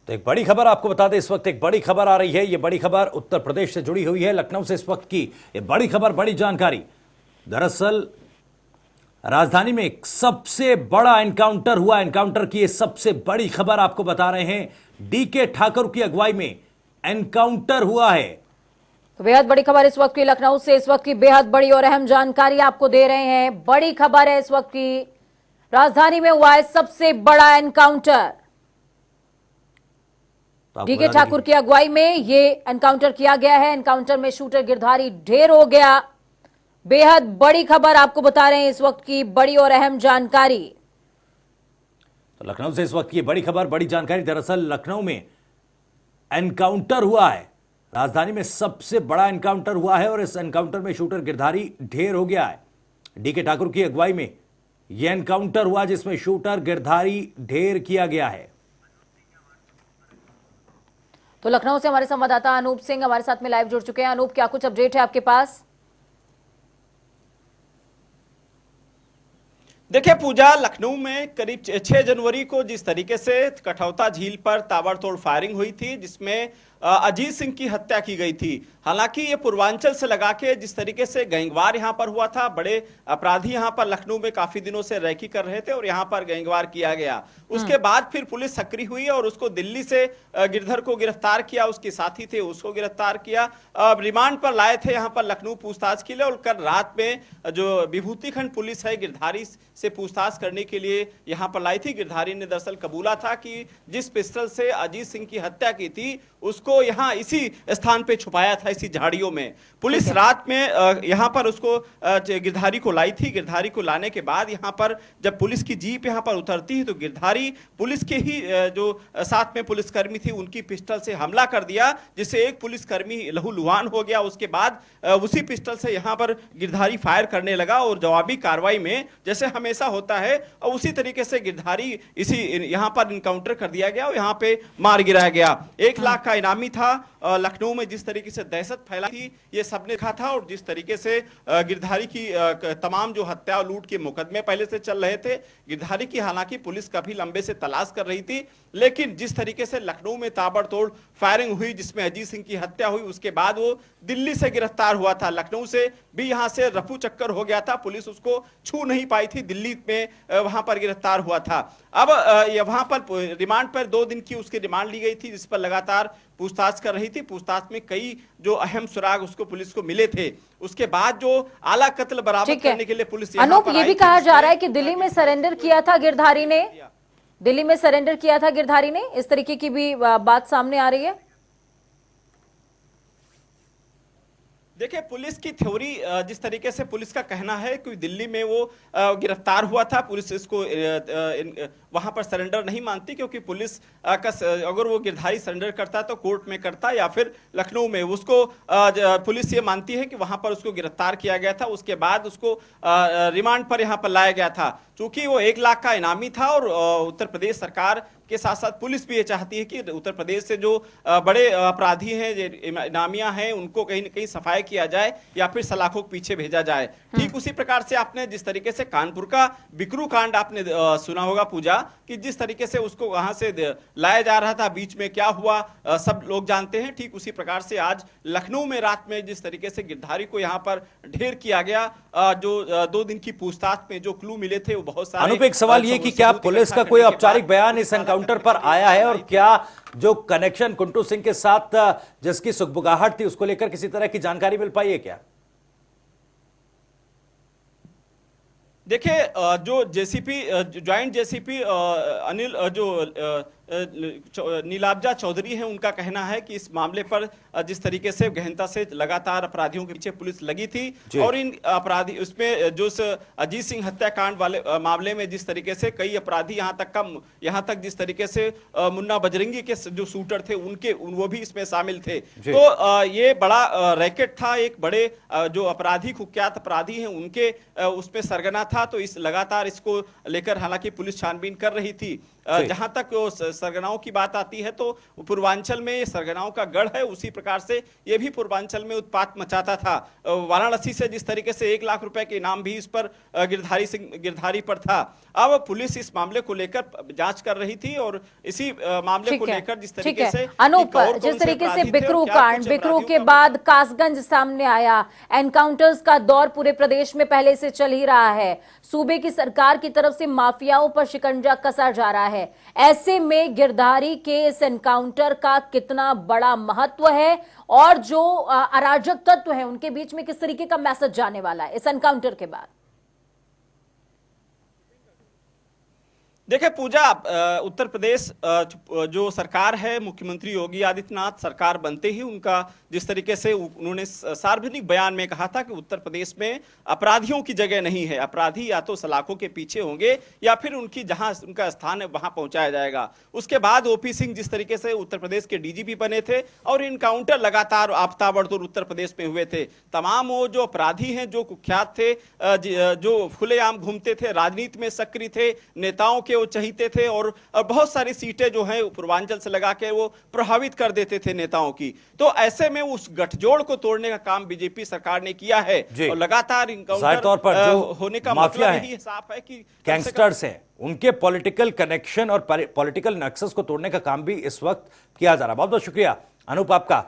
तो एक बड़ी खबर आपको बता दें, इस वक्त एक बड़ी खबर आ रही है। ये बड़ी खबर उत्तर प्रदेश से जुड़ी हुई है, लखनऊ से इस वक्त की ये बड़ी खबर, बड़ी जानकारी। दरअसल राजधानी में एक सबसे बड़ा एनकाउंटर हुआ। एनकाउंटर की ये सबसे बड़ी खबर आपको बता रहे हैं। डीके ठाकुर की अगुवाई में एनकाउंटर हुआ है। तो बेहद बड़ी खबर इस वक्त की लखनऊ से, इस वक्त की बेहद बड़ी और अहम जानकारी आपको दे रहे हैं। बड़ी खबर है इस वक्त की, राजधानी में हुआ है सबसे बड़ा एनकाउंटर। डीके ठाकुर की अगुवाई में ये एनकाउंटर किया गया है। एनकाउंटर में शूटर गिरधारी ढेर हो गया। बेहद बड़ी खबर आपको बता रहे हैं, इस वक्त की बड़ी और अहम जानकारी। तो लखनऊ से इस वक्त की बड़ी खबर, बड़ी जानकारी। दरअसल लखनऊ में एनकाउंटर हुआ है। राजधानी में सबसे बड़ा एनकाउंटर हुआ है और इस एनकाउंटर में शूटर गिरधारी ढेर हो गया है। डीके ठाकुर की अगुवाई में यह एनकाउंटर हुआ जिसमें शूटर गिरधारी ढेर किया गया है। तो लखनऊ से हमारे संवाददाता अनूप सिंह हमारे साथ में लाइव जुड़ चुके हैं। अनूप, क्या कुछ अपडेट है आपके पास? देखिए पूजा, लखनऊ में करीब 6 जनवरी को जिस तरीके से कठौता झील पर ताबड़तोड़ फायरिंग हुई थी, जिसमें अजीत सिंह की हत्या की गई थी। हालांकि ये पूर्वांचल से लगा के जिस तरीके से गैंगवार यहां पर हुआ था, बड़े अपराधी यहां पर लखनऊ में काफी दिनों से रैकी कर रहे थे और यहां पर गैंगवार किया गया। उसके बाद फिर पुलिस सक्रिय हुई और उसको दिल्ली से गिरधर को गिरफ्तार किया, उसके साथी थे उसको गिरफ्तार किया, रिमांड पर लाए थे यहां पर लखनऊ पूछताछ के लिए। और कल रात में जो विभूति खंड पुलिस है गिरधारी से पूछताछ करने के लिए यहां पर लाई थी। गिरधारी ने दरअसल कबूला था कि जिस पिस्टल से अजीत सिंह की हत्या की थी उसको यहां इसी स्थान पे छुपाया था, इसी झाड़ियों में। पुलिस रात में यहां पर उसको गिरधारी को लाई थी। गिरधारी को लाने के बाद यहां पर जब पुलिस की जीप यहां पर उतरती है तो गिरधारी पुलिस के ही जो साथ में पुलिसकर्मी थी उनकी पिस्टल से हमला कर दिया, जिससे एक पुलिसकर्मी लहूलुहान हो गया। उसके बाद उसी पिस्टल से यहां पर गिरधारी फायर करने लगा और जवाबी कार्रवाई में जैसे हमेशा होता है और उसी तरीके से गिरधारी इसी यहां पर इनकाउंटर कर दिया गया और यहां पे मार गिराया गया। 1 लाख का इनामी था। लखनऊ में जिस तरीके से दहशत फैलाई थी ये सबने देखा था और जिस तरीके से गिरधारी की तमाम जो हत्या और लूट के मुकदमे पहले से चल रहे थे, गिरधारी की हालांकि पुलिस काफी लंबे से तलाश कर रही थी, लेकिन जिस तरीके से लखनऊ में ताबड़तोड़ फायरिंग हुई जिसमें अजीत सिंह की हत्या हुई, उसके बाद वो दिल्ली से गिरफ्तार हुआ था। लखनऊ से भी यहां से रफू चक्कर हो गया था, पुलिस उसको छू नहीं पाई थी, दिल्ली में वहां पर गिरफ्तार हुआ था। अब वहां पर रिमांड पर 2 दिन की उसकी रिमांड ली गई थी, जिस पर लगातार पूछताछ कर रही थी। पूछताछ में कई जो अहम सुराग उसको पुलिस को मिले थे। उसके बाद जो आला कत्ल बरामद करने के लिए पुलिस अनूप, ये भी कहा जा रहा है कि दिल्ली में सरेंडर किया था गिरधारी ने, दिल्ली में सरेंडर किया था गिरधारी ने, इस तरीके की भी बात सामने आ रही है। देखिए पुलिस की थ्योरी, जिस तरीके से पुलिस का कहना है कि दिल्ली में वो गिरफ्तार हुआ था, पुलिस इसको वहां पर सरेंडर नहीं मानती, क्योंकि पुलिस का अगर वो गिरधारी सरेंडर करता तो कोर्ट में करता या फिर लखनऊ में। उसको पुलिस ये मानती है कि वहां पर उसको गिरफ्तार किया गया था, उसके बाद उसको रिमांड पर यहां पर लाया गया था। चूंकि वो 1 लाख का इनामी था और उत्तर प्रदेश सरकार के साथ साथ पुलिस भी ये चाहती है कि उत्तर प्रदेश से जो बड़े अपराधी हैं, इनामियां हैं, उनको कहीं न कहीं सफाई किया जाए या फिर सलाखों के पीछे भेजा जाए। ठीक उसी प्रकार से आपने जिस तरीके से कानपुर का बिकरू कांड आपने सुना होगा पूजा, कि जिस तरीके से उसको वहां से लाया जा रहा था, बीच में क्या हुआ सब लोग जानते हैं। ठीक उसी प्रकार से आज लखनऊ में रात में जिस तरीके से गिरधारी को यहाँ पर ढेर किया गया, जो 2 दिन की पूछताछ में जो क्लू मिले थे वो बहुत सारे। अनूप, एक सवाल ये कि क्या पुलिस का कोई औपचारिक बयान इस एनकाउंटर पर आया है और क्या जो कनेक्शन कुंटू सिंह के साथ जिसकी सुगबुगाहट थी उसको लेकर किसी तरह की जानकारी मिल पाई है क्या? देखिए जो जेसीपी ज्वाइंट जेसीपी अनिल जो नीलाब्जा चौधरी हैं, उनका कहना है कि इस मामले पर जिस तरीके से गहनता से लगातार अपराधियों के पीछे पुलिस लगी थी और इन अपराधी उसमें जो अजीत सिंह हत्याकांड वाले मामले में जिस तरीके से कई अपराधी यहाँ तक जिस तरीके से मुन्ना बजरंगी के जो शूटर थे उनके वो भी इसमें शामिल थे। तो ये बड़ा रैकेट था, एक बड़े जो अपराधी कुख्यात अपराधी हैं उनके उसमें सरगना था। तो इस लगातार इसको लेकर हालांकि पुलिस छानबीन कर रही थी। जहां तक वो सरगनाओं की बात आती है तो पूर्वांचल में सरगनाओं का गढ़ है, उसी प्रकार से ये भी पूर्वांचल में उत्पात मचाता था। वाराणसी से जिस तरीके से 1 लाख रुपए के इनाम भी इस पर गिरधारी पर था। अब पुलिस इस मामले को लेकर जांच कर रही थी और इसी मामले को लेकर जिस तरीके से अनूप, जिस तरीके से बिकरू कांड, बिकरू के बाद कासगंज सामने आया, एनकाउंटर्स का दौर पूरे प्रदेश में पहले से चल ही रहा है, सूबे की सरकार की तरफ से माफियाओं पर शिकंजा कसा जा रहा है। ऐसे में गिरधारी के इस एनकाउंटर का कितना बड़ा महत्व है और जो अराजक तत्व है उनके बीच में किस तरीके का मैसेज जाने वाला है इस एनकाउंटर के बाद? देखिए पूजा, उत्तर प्रदेश जो सरकार है, मुख्यमंत्री योगी आदित्यनाथ सरकार बनते ही उनका जिस तरीके से उन्होंने सार्वजनिक बयान में कहा था कि उत्तर प्रदेश में अपराधियों की जगह नहीं है, अपराधी या तो सलाखों के पीछे होंगे या फिर उनकी जहां उनका स्थान है वहां पहुंचाया जाएगा। उसके बाद ओपी सिंह जिस तरीके से उत्तर प्रदेश के डीजीपी बने थे और इनकाउंटर लगातार ताबड़तोड़ उत्तर प्रदेश में हुए थे। तमाम वो जो अपराधी हैं, जो कुख्यात थे, जो खुलेआम घूमते थे, राजनीति में सक्रिय थे, नेताओं के वो चहीते थे और बहुत सारी सीटें जो हैं पूर्वांचल से लगा के वो प्रभावित कर देते थे नेताओं की। तो ऐसे में उस गठजोड़ को तोड़ने का काम बीजेपी सरकार ने किया है और लगातार इनकाउंटर होने का मतलब यही साफ है कि गैंगस्टर्स हैं, उनके पॉलिटिकल कनेक्शन और पॉलिटिकल नक्सस को तोड़ने का काम भी इस वक्त किया जा रहा है। बहुत बहुत शुक्रिया अनूप आपका।